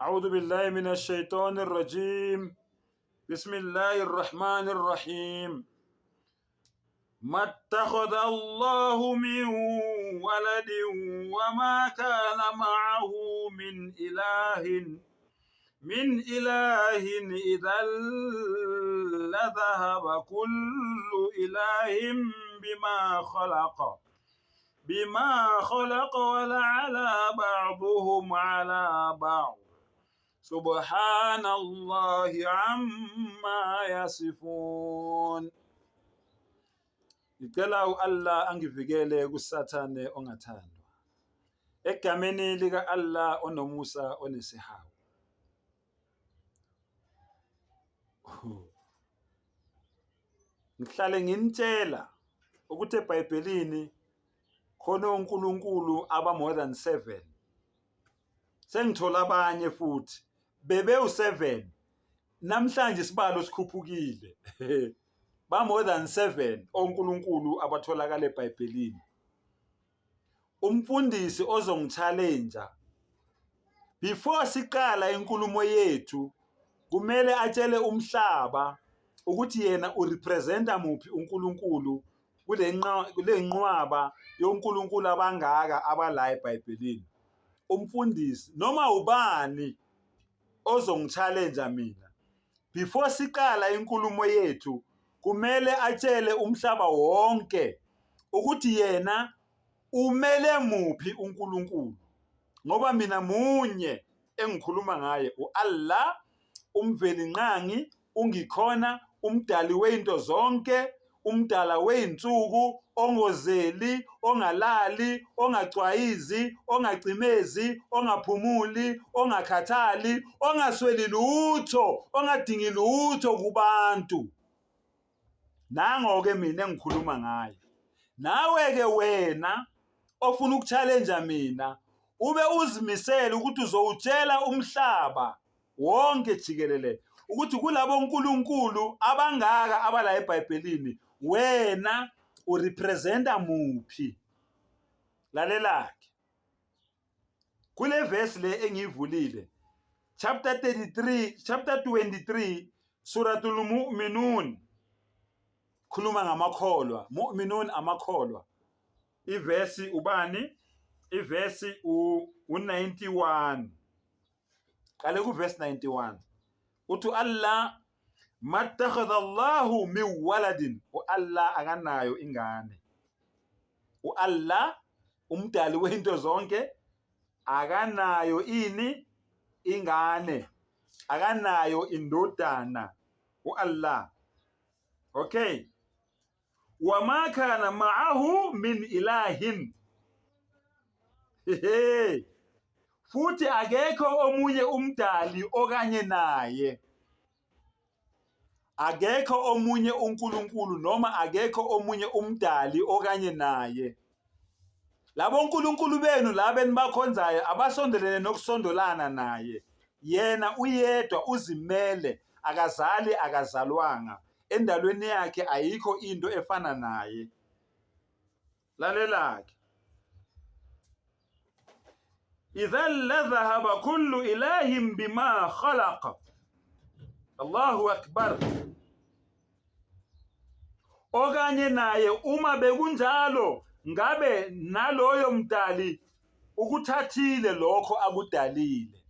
أعوذ بالله من الشيطان الرجيم. بسم الله الرحمن الرحيم. ما اتخذ الله من ولد وما كان معه من إله إذا لذهب كل إله بما خلق ولعلى بعضهم على بعض سبحان الله عما يصفون. Ngicela u-Allah angivikele kusathane ongathandwa. Egameni lika Allah onomusa onesihawu. Ngihlale nginitshela ukuthi eBhayibhelini khona uNkulunkulu aba more than 7. Sengithola abanye futhi bebe u7. Namhlanje isibalo sikhuphukile. Ba more than 7 onkulunkulu abatholakala eBhayibhelini. Umfundisi ozongichallenge before siqala inkulumo yethu kumele atshele umhlaba ukuthi yena urepresenta muphi uNkulunkulu kule nqwaba yonkulunkulu abangaka abala eBhayibhelini. Umfundisi noma ubani ozongichallenge mina before siqala inkulumo yethu kumele atshele umhlaba wonke ukuthi yena umele muphi uNkulunkulu, ngoba mina munye engikhuluma ngaye uAllah, umvelinqangi, ungikhona, umdali weinto zonke, umdala weinsuku, ongozeli, ongalali, ongacwayizi, ongacimezi, ongaphumuli, ongakhathali, ongasweli lutho, ongadingi lutho kubantu. Nango-ke mina engikhuluma ngayo. Nawe-ke wena ofuna ukuchallenge mina ube uzimisele ukuthi uzowutshela umhlaba wonke jikelele ukuthi kulabo nkulunkulu abangaka abala eBhayibhelini wena urepresenta muphi. Lalela-ke kule verse le engivulile, chapter 23 suratul mu'minun, khuluma ngamakholwa, mu'minun amakholwa. Iverse ubani? Iverse u91. Kale ku verse 91 uthi Allah mattakhadha Allahu min waladin, uAllah akanayo ingane. uAllah umdali weinto zonke akanayo ingane, akanayo indodana uAllah. Okay. Wama kana ma'ahu min ilahin. Futhi akekho omunye umdali okanye naye. Akekho omunye uNkulunkulu noma akekho omunye umdali okanye naye. Labo uNkulunkulu benu laba nibakhonzayo abasondelene nokusondolana naye. Yena uyedwa uzimele, akazali akazalwanga. Endalweni yakhe ayikho into efana naye. Lalela-ke. Idha ladhahaba kullu ilahin bima khalaqa. Allahu akbar. Okanye naye uma bekunjalo ngabe naloyo mdali ukuthathile lokho akudalile.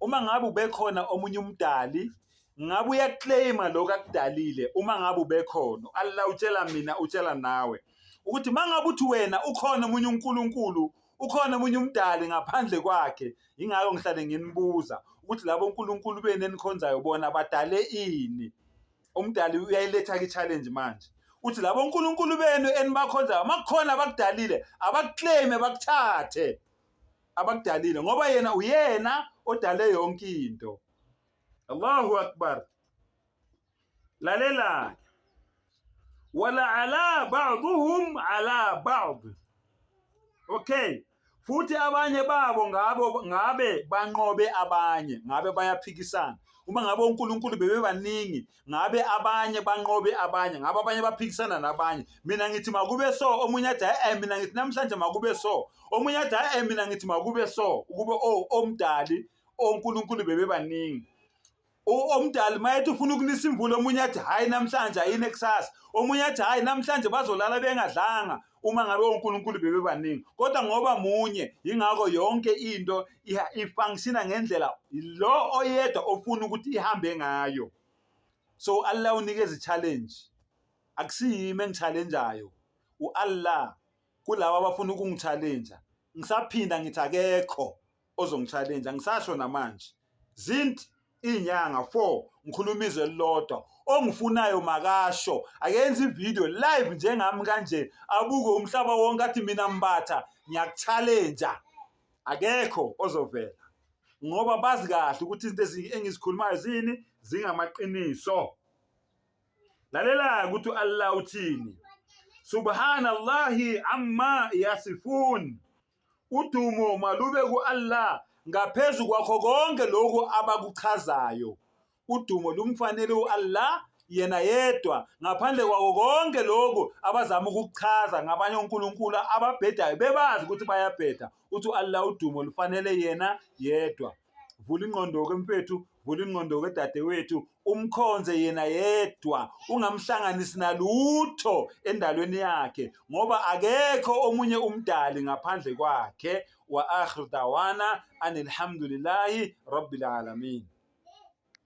Uma ngabe ubekhona omunye umdali ngabe uyaclaima lokho akudalile. Uma ngabe ubekhona Allah utshela mina utshela nawe ukuthi mangabe uthi wena ukhona omunye uNkulunkulu, ukhona omunye umdali ngaphandle kwakhe, ingako ngihlale nginibuza ukuthi labo uNkulunkulu bene enikhonzayo bona badale ini. Umdali uyayiletha ke challenge manje uthi labo uNkulunkulu benu enibakhonzayo makukhona abakudalile abakuclaim bakuthathe abakudalile, ngoba yena uyena odale yonke into. Allahu akbar. Lalela. Wala ala ba'dhum ala ba'd. Okay. Futhi abanye babo ngabe banqobe abanye, ngabe bayaphikisana. Uma ngabe uNkulunkulu bebe baningi, ngabe abanye banqobe abanye, ngabe abanye baphikisana nabanye. Mina ngithi makube so, omunye athi mina ngithi namhlanje makube so. Omunye athi mina ngithi makube so, ukube omdali onkulunkulu bebebaningi. Omdali mayethi ufuna ukunisa imvula, omunye athi hayi namhlanje ayine kusasa, omunye athi hayi namhlanje bazolala bengadlanga uma ngabe onkulunkulu bebebaningi. Kodwa ngoba munye, yingakho yonke into ifunctiona ngendlela lo oyedwa ofuna ukuthi ihambe ngayo. So Allah unikeza i-challenge, akusiyimi engichallenjayo, u-Allah kulabo abafuna ukungi-challenge. Ngisaphinda ngithi akekho ozongi-challenge, ngisasho namanje. Zinti inyanga 4 ngikhuluma izwi elilodwa, ongifunayo makasho, akenze ivideo live njengami kanje, abuke umhlaba wonke athi mina Mbatha ngiyakuchallenge. Akekho ozovela ngoba bazi kahle ukuthi izinto engizikhulumayo zini zingamaqiniso. Lalela ukuthi Allah uthini, subhanallahi amma yasifun, udumo malube ku-Allah ngaphezu kwakho konke lokhu abakuchazayo. Udumo lumfanele u-Allah yena yedwa, ngaphandle kwako konke lokhu abazama ukukuchaza ngabanye onkulunkulu ababhedayo bebazi ukuthi bayabheda. Uthi u-Allah udumo lufanele yena yedwa. Vula ingqondo-ke mfethu, vula ingqondo-ke dadewethu, umkhonze yena yedwa, ungamhlanganisi nalutho endalweni yakhe, ngoba akekho omunye umdali ngaphandle kwakhe. Wa akhiru dawana anilhamdulillahi rabbil alamin.